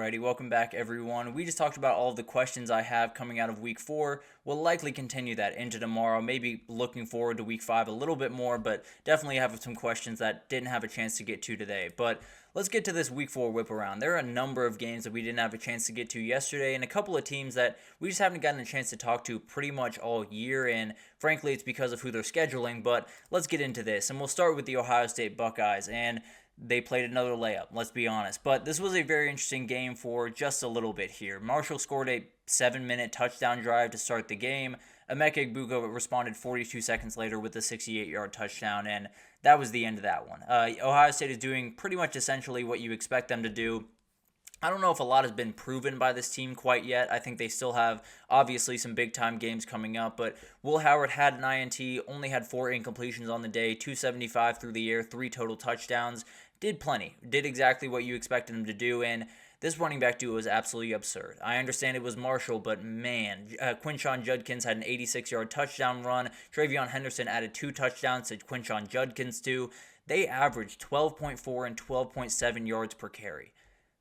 Alrighty, welcome back everyone. We just talked about all of the questions I have coming out of week 4. We'll likely continue that into tomorrow, maybe looking forward to week 5 a little bit more, but definitely have some questions that didn't have a chance to get to today. But let's get to this week 4 whip around. There are a number of games that we didn't have a chance to get to yesterday, and a couple of teams that we just haven't gotten a chance to talk to pretty much all year, and frankly it's because of who they're scheduling. But let's get into this, and we'll start with the Ohio State Buckeyes. And they played another layup, let's be honest. But this was a very interesting game for just a little bit here. Marshall scored a 7-minute touchdown drive to start the game. Emeka Egbuka responded 42 seconds later with a 68-yard touchdown, and that was the end of that one. Ohio State is doing pretty much essentially what you expect them to do. I don't know if a lot has been proven by this team quite yet. I think they still have, obviously, some big-time games coming up, but Will Howard had an INT, only had 4 incompletions on the day, 275 through the air, 3 total touchdowns. Did plenty. Did exactly what you expected him to do, and this running back duo is absolutely absurd. I understand it was Marshall, but man, Quinshon Judkins had an 86-yard touchdown run. Travion Henderson added 2 touchdowns to Quinshon Judkins' 2. They averaged 12.4 and 12.7 yards per carry.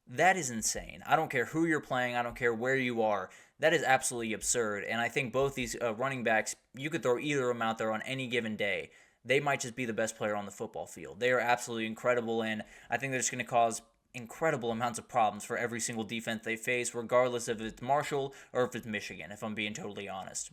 That is insane. I don't care who you're playing. I don't care where you are. That is absolutely absurd. And I think both these running backs, you could throw either of them out there on any given day. They might just be the best player on the football field. They are absolutely incredible, and I think they're just going to cause incredible amounts of problems for every single defense they face, regardless if it's Marshall or if it's Michigan, if I'm being totally honest.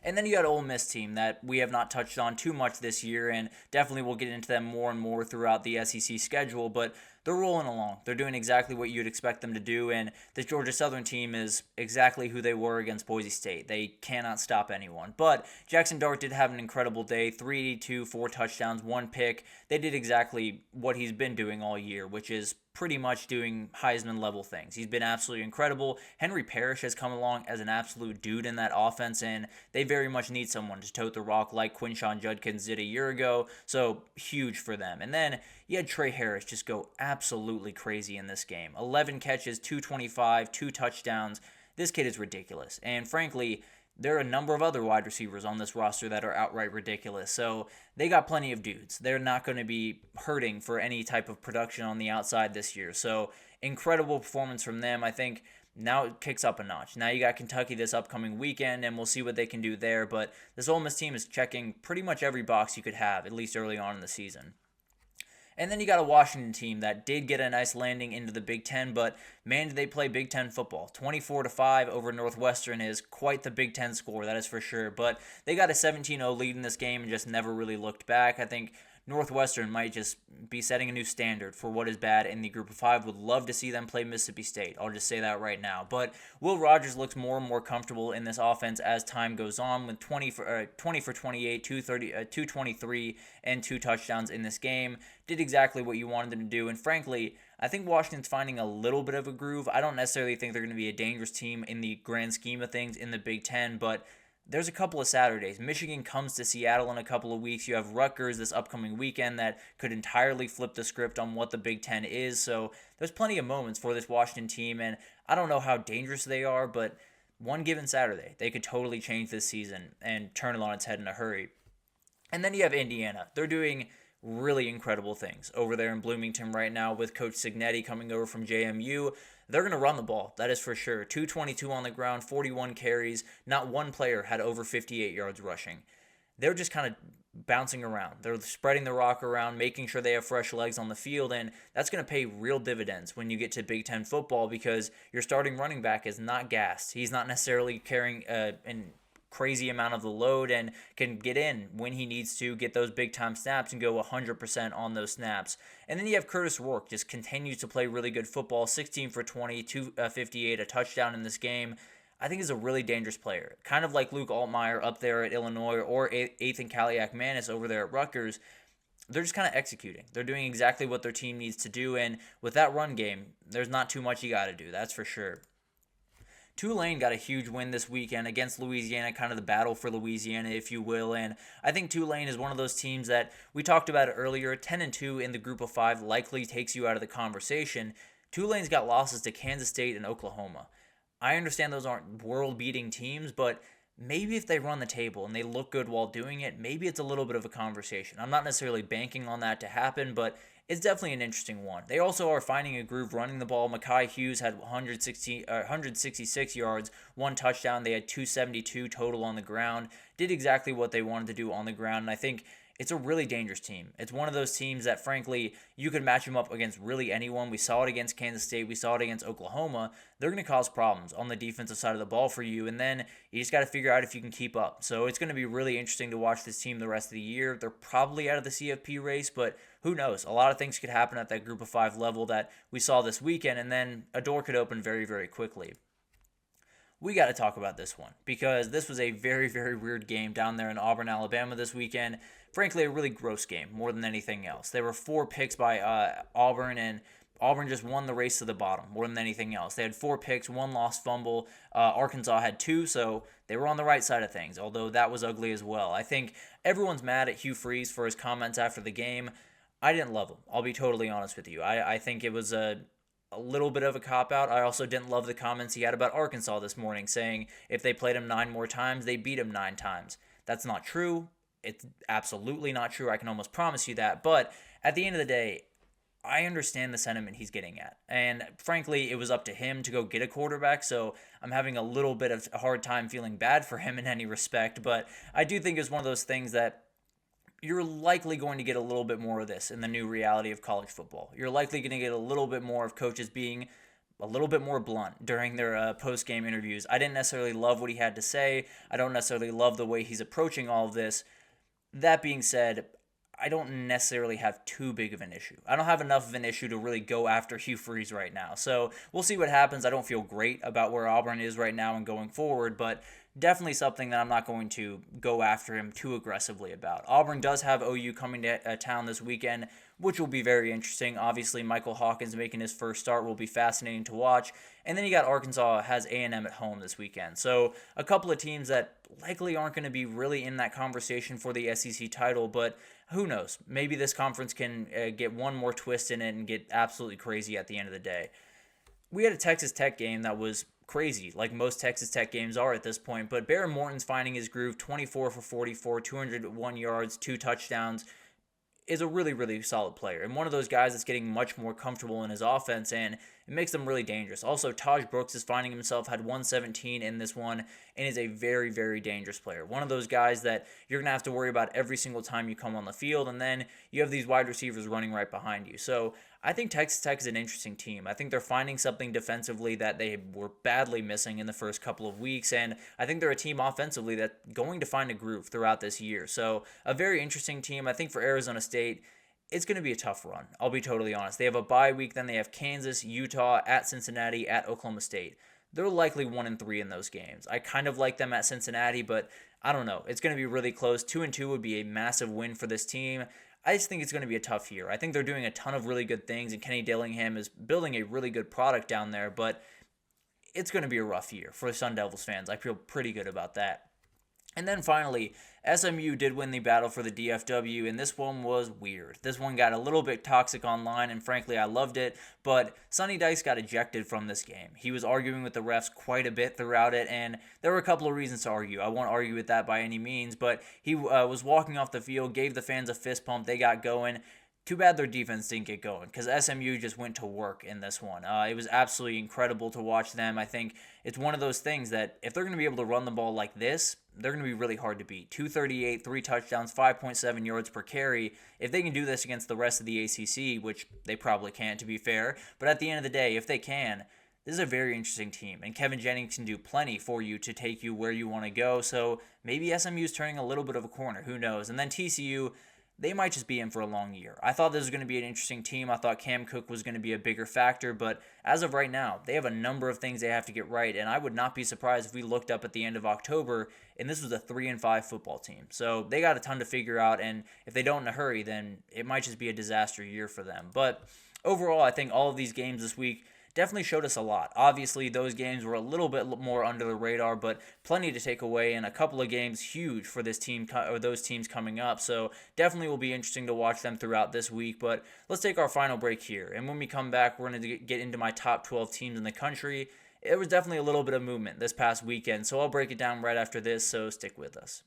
And then you got Ole Miss team that we have not touched on too much this year, and definitely we'll get into them more and more throughout the SEC schedule, but they're rolling along. They're doing exactly what you'd expect them to do, and this Georgia Southern team is exactly who they were against Boise State. They cannot stop anyone. But Jackson Dart did have an incredible day, 382, 4 touchdowns, 1 pick. They did exactly what he's been doing all year, which is pretty much doing Heisman-level things. He's been absolutely incredible. Henry Parrish has come along as an absolute dude in that offense, and they very much need someone to tote the rock like Quinshon Judkins did a year ago, so huge for them. And then you had Trey Harris just go absolutely crazy in this game. 11 catches, 225, 2 touchdowns. This kid is ridiculous, and frankly, there are a number of other wide receivers on this roster that are outright ridiculous. So they got plenty of dudes. They're not going to be hurting for any type of production on the outside this year. So incredible performance from them. I think now it kicks up a notch. Now you got Kentucky this upcoming weekend, and we'll see what they can do there. But this Ole Miss team is checking pretty much every box you could have, at least early on in the season. And then you got a Washington team that did get a nice landing into the Big Ten, but man, did they play Big Ten football. 24-5 over Northwestern is quite the Big Ten score, that is for sure. But they got a 17-0 lead in this game and just never really looked back. I think Northwestern might just be setting a new standard for what is bad in the Group of 5. Would love to see them play Mississippi State. I'll just say that right now. But Will Rogers looks more and more comfortable in this offense as time goes on with 20 for 28, 223, and 2 touchdowns in this game. Did exactly what you wanted them to do. And frankly, I think Washington's finding a little bit of a groove. I don't necessarily think they're going to be a dangerous team in the grand scheme of things in the Big Ten, but there's a couple of Saturdays. Michigan comes to Seattle in a couple of weeks. You have Rutgers this upcoming weekend that could entirely flip the script on what the Big Ten is. So there's plenty of moments for this Washington team, and I don't know how dangerous they are, but one given Saturday, they could totally change this season and turn it on its head in a hurry. And then you have Indiana. They're doing really incredible things over there in Bloomington right now with Coach Signetti coming over from JMU. They're going to run the ball, that is for sure. 222 on the ground, 41 carries. Not one player had over 58 yards rushing. They're just kind of bouncing around. They're spreading the rock around, making sure they have fresh legs on the field, and that's going to pay real dividends when you get to Big Ten football because your starting running back is not gassed. He's not necessarily carrying an crazy amount of the load and can get in when he needs to, get those big time snaps and go 100% on those snaps. And then you have Curtis Rourke, just continues to play really good football, 16 for 20, 258, a touchdown in this game. I think he's a really dangerous player, kind of like Luke Altmaier up there at Illinois or Ethan Kaliak-Manis over there at Rutgers. They're just kind of executing. They're doing exactly what their team needs to do, and with that run game, there's not too much you got to do, that's for sure. Tulane got a huge win this weekend against Louisiana, kind of the battle for Louisiana, if you will. And I think Tulane is one of those teams that we talked about earlier. 10-2 in the Group of 5 likely takes you out of the conversation. Tulane's got losses to Kansas State and Oklahoma. I understand those aren't world-beating teams, but maybe if they run the table and they look good while doing it, maybe it's a little bit of a conversation. I'm not necessarily banking on that to happen, but it's definitely an interesting one. They also are finding a groove running the ball. Mekhi Hughes had 166 yards, 1 touchdown. They had 272 total on the ground. Did exactly what they wanted to do on the ground, and I think it's a really dangerous team. It's one of those teams that, frankly, you could match them up against really anyone. We saw it against Kansas State. We saw it against Oklahoma. They're going to cause problems on the defensive side of the ball for you, and then you just got to figure out if you can keep up. So it's going to be really interesting to watch this team the rest of the year. They're probably out of the CFP race, but who knows? A lot of things could happen at that Group of 5 level that we saw this weekend, and then a door could open very, very quickly. We got to talk about this one because this was a very, very weird game down there in Auburn, Alabama this weekend. Frankly, a really gross game more than anything else. There were 4 picks by Auburn, and Auburn just won the race to the bottom more than anything else. They had 4 picks, 1 lost fumble. Arkansas had 2, so they were on the right side of things, although that was ugly as well. I think everyone's mad at Hugh Freeze for his comments after the game. I didn't love him. I'll be totally honest with you. I think it was a little bit of a cop-out. I also didn't love the comments he had about Arkansas this morning, saying if they played him 9 more times, they beat him 9 times. That's not true. It's absolutely not true. I can almost promise you that. But at the end of the day, I understand the sentiment he's getting at. And frankly, it was up to him to go get a quarterback, so I'm having a little bit of a hard time feeling bad for him in any respect. But I do think it's one of those things that you're likely going to get a little bit more of this in the new reality of college football. You're likely going to get a little bit more of coaches being a little bit more blunt during their post-game interviews. I didn't necessarily love what he had to say. I don't necessarily love the way he's approaching all of this. That being said, I don't necessarily have too big of an issue. I don't have enough of an issue to really go after Hugh Freeze right now. So we'll see what happens. I don't feel great about where Auburn is right now and going forward, but definitely something that I'm not going to go after him too aggressively about. Auburn does have OU coming to town this weekend, which will be very interesting. Obviously, Michael Hawkins making his first start will be fascinating to watch. And then you got Arkansas has A&M at home this weekend. So a couple of teams that likely aren't going to be really in that conversation for the SEC title, but who knows? Maybe this conference can get one more twist in it and get absolutely crazy at the end of the day. We had a Texas Tech game that was crazy, like most Texas Tech games are at this point, but Bear Morton's finding his groove, 24 for 44, 201 yards, 2 touchdowns, is a really, really solid player. And one of those guys that's getting much more comfortable in his offense, and it makes them really dangerous. Also, Taj Brooks is finding himself, had 117 in this one, and is a very, very dangerous player. One of those guys that you're going to have to worry about every single time you come on the field, and then you have these wide receivers running right behind you. So I think Texas Tech is an interesting team. I think they're finding something defensively that they were badly missing in the first couple of weeks, and I think they're a team offensively that's going to find a groove throughout this year. So a very interesting team. I think for Arizona State, it's going to be a tough run. I'll be totally honest. They have a bye week, then they have Kansas, Utah, at Cincinnati, at Oklahoma State. They're likely 1-3 in those games. I kind of like them at Cincinnati, but I don't know. It's going to be really close. 2-2 would be a massive win for this team. I just think it's going to be a tough year. I think they're doing a ton of really good things, and Kenny Dillingham is building a really good product down there, but it's going to be a rough year for the Sun Devils fans. I feel pretty good about that. And then finally, SMU did win the battle for the DFW, and this one was weird. This one got a little bit toxic online, and frankly, I loved it, but Sonny Dykes got ejected from this game. He was arguing with the refs quite a bit throughout it, and there were a couple of reasons to argue. I won't argue with that by any means, but he was walking off the field, gave the fans a fist pump, they got going. Too bad their defense didn't get going because SMU just went to work in this one. It was absolutely incredible to watch them. I think it's one of those things that if they're going to be able to run the ball like this, they're going to be really hard to beat. 238, 3 touchdowns, 5.7 yards per carry. If they can do this against the rest of the ACC, which they probably can't, to be fair, but at the end of the day, if they can, this is a very interesting team, and Kevin Jennings can do plenty for you to take you where you want to go, so maybe SMU is turning a little bit of a corner. Who knows? And then TCU, they might just be in for a long year. I thought this was going to be an interesting team. I thought Cam Cook was going to be a bigger factor, but as of right now, they have a number of things they have to get right, and I would not be surprised if we looked up at the end of October and this was a 3-5 football team. So they got a ton to figure out, and if they don't in a hurry, then it might just be a disaster year for them. But overall, I think all of these games this week definitely showed us a lot. Obviously, those games were a little bit more under the radar, but plenty to take away, and a couple of games huge for this team or those teams coming up. So definitely will be interesting to watch them throughout this week. But let's take our final break here, and when we come back, we're going to get into my top 12 teams in the country. It was definitely a little bit of movement this past weekend, so I'll break it down right after this, so stick with us.